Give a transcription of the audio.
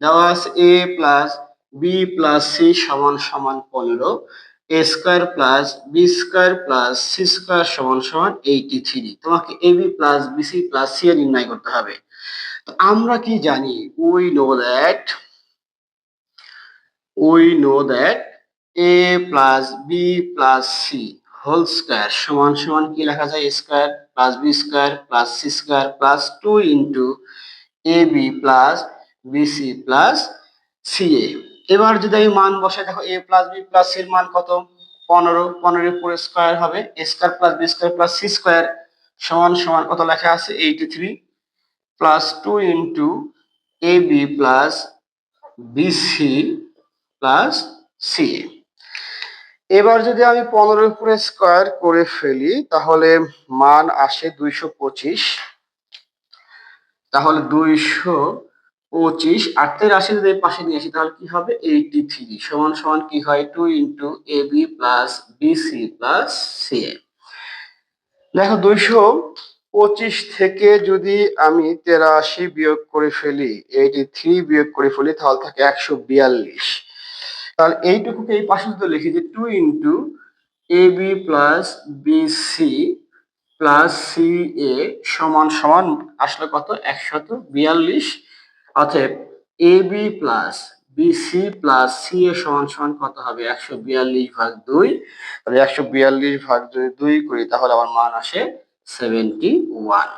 দেওয়া আছে A plus B plus C সমান সমান 15, A square plus B square plus C square সমান সমান 83। তোমাকে A B plus BC plus C এর নির্ণয় করতে হবে। তো আমরা কি জানি, we know that a plus b plus c whole square সমান সমান কি লেখা যায়, square plus B square plus C square plus 2 into A B plus BC plus C A. এবার যদি আমি মান বসাই, দেখো A plus B plus C এর মান কত, 15, 15 এর পুরো স্কয়ার হবে A square plus B square plus C square সমান সমান কত লেখা আছে 83 plus 2 into A B plus BC plus C A. এবার যদি আমি 15 এর উপরে স্কয়ার করে ফেলি তাহলে মান আসে 225। তাহলে 225 8 রাশি যদি এই পাশে নিয়ে আসি তাহলে কি হবে 83 সমান সমান কি হয় 2 into A B plus BC plus C A. দেখো 225 থেকে যদি আমি 83 বিয়োগ করে ফেলি, 83 বিয়োগ করে ফেলি তাহলে থাকে 142। তাহলে এইটুকুকে এই পাশে যদি লিখি যে 2 into A B plus BC plus C A সমান সমান আসলে কত 142। অতএব A B plus BC plus C A সমান সমান কত হবে 142 ভাগ 2। তাহলে 142 ভাগ যদি 2 করি তাহলে আমার মান আসে 71।